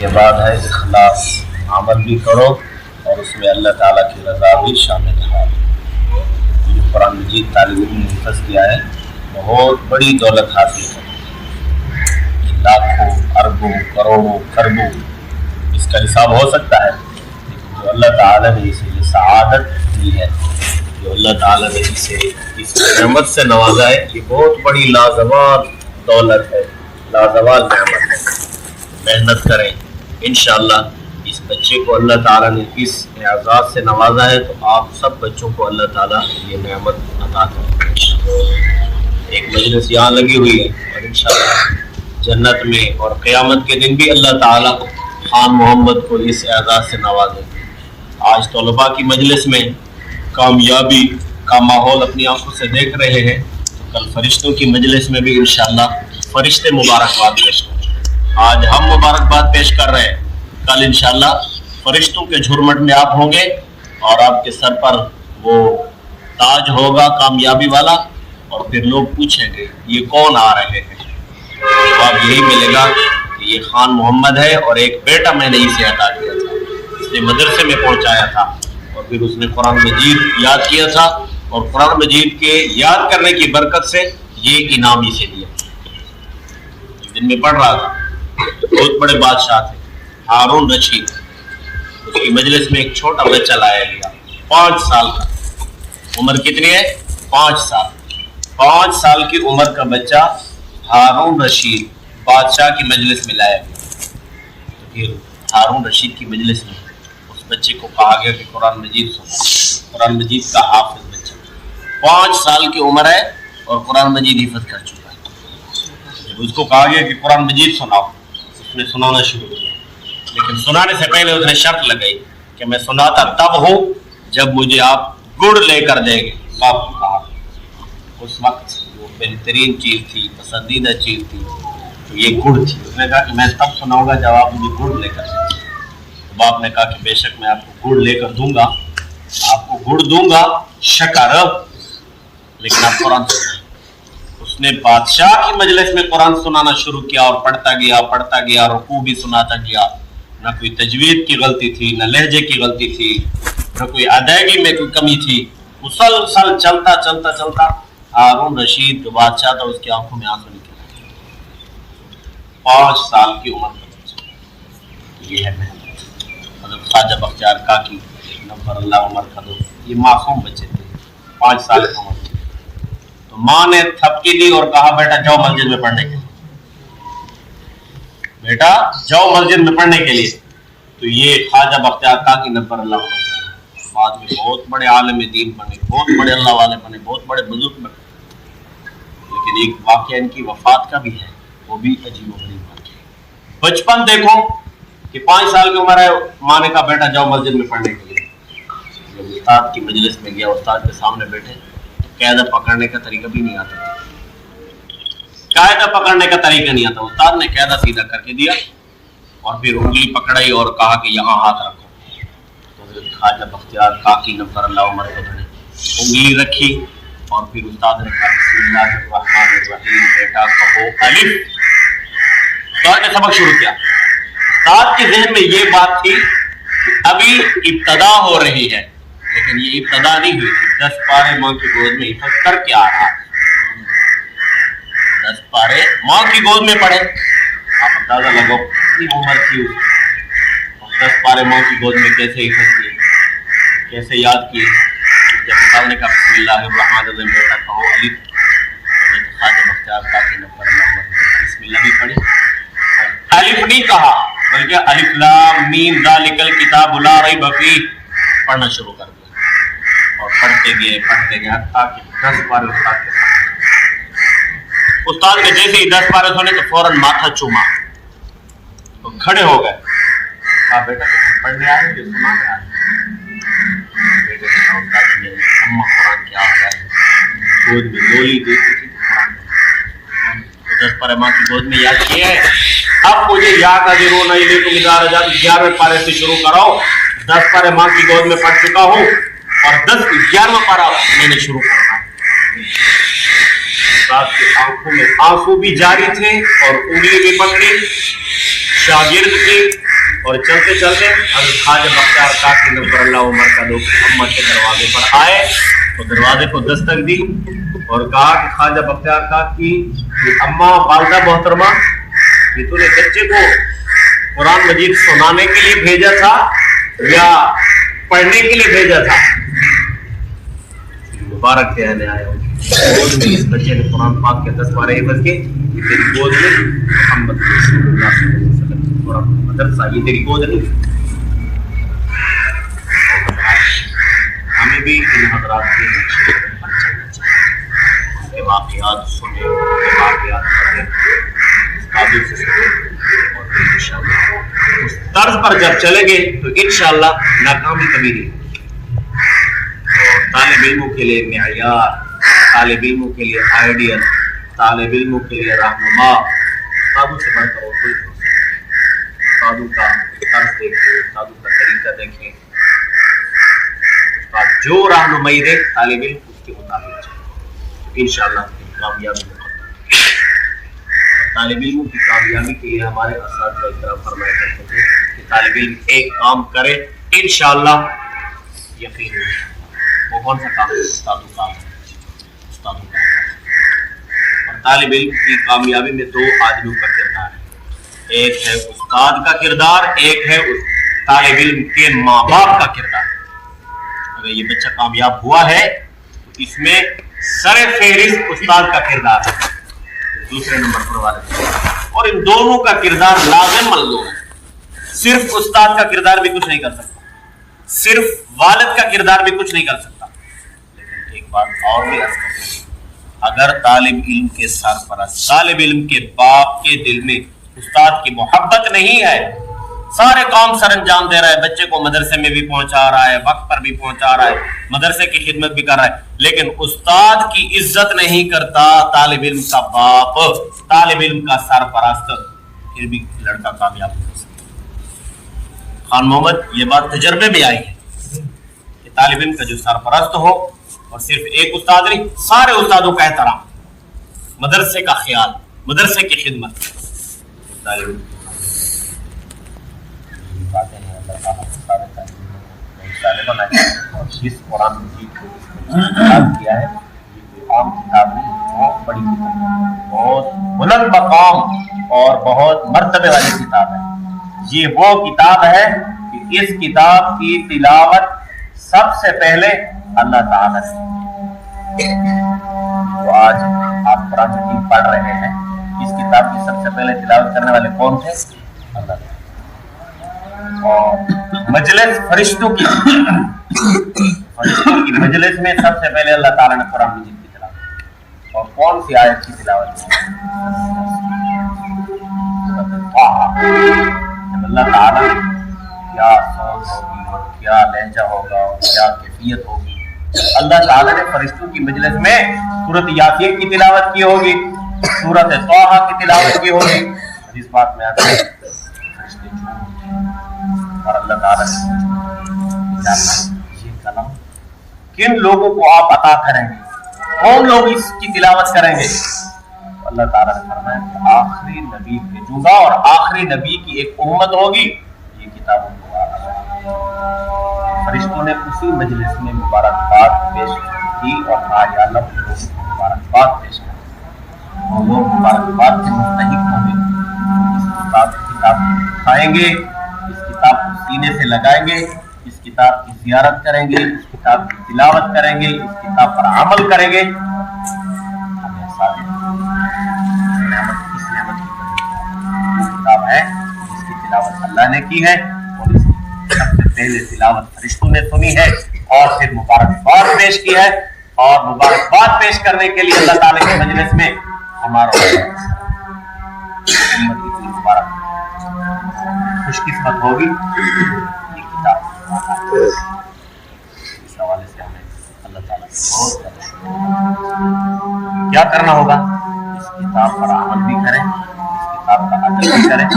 के बाद है इखलास, अमल भी करो और उसमें अल्लाह ताला की रज़ा भी शामिल है। जो कुरान मजीद तालिब इल्म ने हिफ़्ज़ किया है बहुत बड़ी दौलत हासिल है। लाखों अरबों करोड़ों खरबों इसका हिसाब हो सकता है, लेकिन जो अल्लाह ताला ने इसे ये सआदत दी है, जो अल्लाह ताला ने इसे इस नेमत से नवाजा है, ये बहुत बड़ी लाजवाब दौलत है, लाजवाब नेमत है। मेहनत करें, इंशाअल्लाह इस बच्चे को अल्लाह ताला ने इस एजाज़ से नवाजा है तो आप सब बच्चों को अल्लाह ताला ये नेमत अता करें। एक मजलिस यहाँ लगी हुई है और इंशाअल्लाह जन्नत में और क़यामत के दिन भी अल्लाह ताला खान मोहम्मद को इस एजाज़ से नवाजेंगे। आज तलबा की मजलिस में कामयाबी का माहौल अपनी आंखों से देख रहे हैं, तो कल फरिश्तों की मजलिस में भी इंशाअल्लाह फरिश्ते मुबारकबाद पेश करें। आज हम मुबारकबाद पेश कर रहे हैं, कल इंशाअल्लाह फरिश्तों के झुरमट में आप होंगे और आपके सर पर वो ताज होगा कामयाबी वाला, और फिर लोग पूछेंगे ये कौन आ रहे हैं। जवाब यही मिलेगा कि ये खान मोहम्मद है और एक बेटा मैंने इसे अता किया था, इसने मदरसे में पहुंचाया था और फिर उसने कुरान मजीद याद किया था और कुरान मजीद के याद करने की बरकत से ये इनाम इसे दिया। दिन में पढ़ रहा था, बहुत बड़े बादशाह थे हारून रशीद, उसकी मजलिस में एक छोटा बच्चा लाया गया 5 साल का। उम्र कितनी है? 5 साल। 5 साल की उम्र का बच्चा हारून रशीद बादशाह की मजलिस में लाया गया। तो फिर हारून रशीद की मजलिस में उस बच्चे को कहा गया कि कुरान मजीद सुनो। कुरान मजीद का हाफिज बच्चा 5 साल की उम्र है और कुरान मजीद हिफ्ज़ कर चुका है। जब उसको कहा गया कि कुरान मजीद सुनाओ, उसने सुनाना शुरू किया, लेकिन सुनाने से पहले उसने शर्त लगाई कि मैं सुनाता तब हूँ जब मुझे आप गुड़ लेकर देंगे। बाप कहा उस वक्त जो बेहतरीन चीज़ थी, पसंदीदा चीज़ थी, तो ये गुड़ थी। उसने कहा कि मैं तब सुनाऊंगा जब आप मुझे गुड़ लेकर देंगे। तो बाप ने कहा कि बेशक मैं आपको गुड़ लेकर दूंगा, आपको गुड़ दूंगा शक्कर, लेकिन आप कुरान सुनाएं। उसने बादशाह की मजलिस में कुरान सुनाना शुरू किया और पढ़ता गया, रुकू भी सुनाता गया। न कोई तजवीद की गलती थी, न लहजे की गलती थी, न कोई अदायगी में कोई कमी थी। मुसलसल चलता हारून रशीद जो बादशाह था उसकी आंखों में आंसू निकले। 5 साल की उम्र का बच्चा, ये है मेहनत। मतलब ख्वाजा बख्तियार काकी नब्बर अल्लाह उमर का दो, ये मासूम बच्चे थे 5 साल की उम्र। तो माँ ने थपकी दी और कहा बेटा जाओ मस्जिद में पढ़ने के लिए, बेटा जाओ मस्जिद में पढ़ने के लिए। तो ये ख्वाजा बख्तियार काकी नब्बर अल्लाह उमर बाद में बहुत बड़े आलिम दीन बने, बहुत बड़े अल्लाह वाले बने, बहुत बड़े बुजुर्ग बने। लेकिन एक वाकया इनकी वफात का भी है, वो भी अजीबोगरीब वाकया। बचपन देखो कि 5 साल की उम्र है, माँ ने कहा बेटा जाओ मस्जिद में पढ़ने के लिए। जब उस्ताद की मजलिस में गया, उस्ताद के सामने बैठे, तो कायदा पकड़ने का तरीका भी नहीं आता, कायदा पकड़ने का तरीका नहीं आता। उस्ताद ने कायदा सीधा करके दिया और फिर उंगली पकड़ाई और कहा कि यहाँ हाथ रखो। तो ख्वाजा बख्तियार काकी नब्बर अल्लाह उमर को उंगली रखी और फिर उस्ताद ने कहा बिस्मिल्लाहिर्रहमानिर्रहीम, बेटा कहो अलिफ। उस्ताद ने सबक शुरू किया। उस्ताद के ज़हन में ये बात थी कि अभी इब्तदा हो रही है, लेकिन ये इब्तदा नहीं हुई थी। 10 पारे माँ की गोद में हिफ्ज़ करके आ रहा, 10 पारे माँ की गोद में पढ़े। आप अंदाजा लगाओ कितनी उम्र थी उसकी, 10 पारे माँ की गोद में कैसे हिफ्ज़ किए, कैसे याद किए। जब उस्ताद ने कहा बिस्मिल्लाहिर्रहमानिर्रहीम, बेटा कहो अलिफ, तो ख्वाजा बख्तियार काकी नब्बर अल्लाह उमर बिस्मिल्लाह भी पढ़ी। अलिफ नहीं कहा बल्कि अलिफ लाम मीम ज़ालिकल किताबु ला रैब फीह पढ़ना शुरू कर दिया। और पढ़ते गए हत्ता कि 10 पारे उस्ताद के सामने। उस्ताद ने जैसे ही 10 पारे सुने तो फौरन माथा चूमा, तो खड़े हो गए। कहा बेटा पढ़ने आए हो, सुना के आए? बेटे ने कहा उस्ताद ने अम्मा कुरान क्या आता है, गोद में गोली देती थी कुरान, तो 10 पारे माँ की गोद में याद किए हैं। अब मुझे याद आ जरूर नहीं, लेकिन 11वें पारे से शुरू कराओ। 10 पारे माँ की गोद में पढ़ चुका हूँ और 11वां पारा मैंने शुरू करना है। उस्ताद की आंखों में आंसू भी जारी थे और उंगली भी पकड़ी। शागिर्द की اور چلتے چلتے حضرت خواجہ بختیار کاکی نور اللہ عمر کا لوگ اماں کے دروازے پر آئے تو دروازے کو دستک دی اور کہا کہ خواجہ بختیار کاکی اماں والدہ محترمہ کہ تو نے بچے کو قرآن مجید سنانے کے لیے بھیجا تھا یا پڑھنے کے لیے بھیجا تھا؟ مبارک کہنے آئے ہو اس بچے نے قرآن پاک کے 10 پارے حفظ کے تیری گود میں محمد رسول اللہ صلی اللہ علیہ وسلم قرآن مدرسہ یہ تیری گود نہیں. ہمیں بھی ان حضرات کے نقشے پر چلنا چاہیے, ان کے واقعات سنیں, ان کے واقعات پڑھیں, قابل سے سنیں اور پھر انشاءاللہ اس طرز پر جب چلیں گے تو انشاءاللہ ناکامی کبھی نہیں. طالب علموں کے لیے معیار, طالب علموں کے لیے آئیڈیل, طالب علموں کے لیے رہنما استادوں سے بڑھ کر اور کوئی نہیں. استادوں کا طرز دیکھیں, استادوں کا طریقہ دیکھیں, استاد جو رہنمائی دے طالب علم اس کے مطابق چلے انشاءاللہ کامیابی ہوگی. طالب علموں کی کامیابی کے لیے ہمارے اساتذہ اکرام فرمایا کرتے تھے کہ طالب علم ایک کام کرے انشاءاللہ یقین ہے. وہ کون سا کام ہے؟ استادوں کا استادوں کا. اور طالب علم کی کامیابی میں 2 آدمیوں کا کردار ہے, ایک ہے استاد کا کردار, ایک ہے طالب علم کے ماں باپ کا کردار. اگر یہ بچہ کامیاب ہوا ہے تو اس میں سر فہرست استاد کا کردار ہے, دوسرے نمبر پر والد, اور ان دونوں کا کردار لازم مطلوب ہے. صرف استاد کا کردار بھی کچھ نہیں کر سکتا, صرف والد کا کردار بھی کچھ نہیں کر سکتا. لیکن ایک بات اور بھی عرض کرتا ہوں, اگر طالب علم کے سرپرست, طالب علم کے باپ کے دل میں استاد کی محبت نہیں ہے, سارے کام سر انجام دے رہا ہے, بچے کو مدرسے میں بھی پہنچا رہا ہے, وقت پر بھی پہنچا رہا ہے, مدرسے کی خدمت بھی کر رہا ہے, لیکن استاد کی عزت نہیں کرتا طالب علم کا باپ, طالب علم کا سرپرست, پھر بھی لڑکا کامیاب ہو سکتا. خان محمد یہ بات تجربے میں آئی ہے کہ طالب علم کا جو سرپرست ہو, اور صرف ایک استاد نہیں, سارے استادوں کا احترام, مدرسے کا خیال, مدرسے کی خدمت, طالب علم جس قرآن مجید کو کیا ہے یہ کوئی عام کتاب نہیں, بہت بڑی کتاب, بہت بلند مقام اور بہت مرتبے والی کتاب ہے. یہ وہ کتاب ہے کہ اس کتاب کی تلاوت سب سے پہلے اللہ تعالیٰ سے. تو آج آپ قرآن مجید پڑھ رہے ہیں, اس کتاب کی سب سے پہلے تلاوت کرنے والے کون تھے؟ اللہ تعالیٰ. اور مجلس فرشتوں کی مجلس میں سب سے پہلے اللہ تعالیٰ نے قرآن مجید کی تلاوت, اور کون سی آیت کی تلاوت کی؟ اللہ تعالیٰ کیا سوچ ہوگی اور کیا لہجہ ہوگا اور کیا کیفیت ہوگی, اللہ تعالیٰ نے فرشتوں کی مجلس میں سورۃ یاسین کی تلاوت کی ہوگی, سورۃ طٰہٰ کی تلاوت کی ہوگی. اس بات میں آتا ہے اور اللہ تعالیٰ یہ کلام کن لوگوں کو آپ عطا کریں گے, کون لوگ اس کی تلاوت کریں گے؟ اللہ تعالیٰ نے فرمایا کہ آخری نبی بھیجوں گا اور آخری نبی کی ایک امت ہوگی, یہ کتاب ان کو فرشتوں نے اسی مجلس میں مبارکباد پیش کی اور کہا یا اللہ ان لوگوں کو مبارکباد پیش کریں, وہ لوگ مبارکباد کے مستحق ہوں گے. اس کتاب کو کھائیں گے, اس کتاب کو سینے سے لگائیں گے, اس کتاب کی زیارت کریں گے, اس کتاب کی تلاوت کریں گے, اس کتاب پر عمل کریں گے. ہمیں سارے کتاب ہے جس کی تلاوت اللہ نے کی ہے, اور اس کی سب سے پہلے تلاوت فرشتوں نے سنی ہے اور پھر مبارکباد پیش کی ہے. اور مبارکباد پیش کرنے کے لیے اللہ تعالیٰ کے مجلس میں ہمارا مبارک خوش قسمت ہوگی یہ کتاب. اس حوالے سے ہمیں اللہ تعالیٰ سے بہت کیا کرنا ہوگا, اس کتاب پر عمل بھی کریں, اس کتاب کا ادب بھی کریں,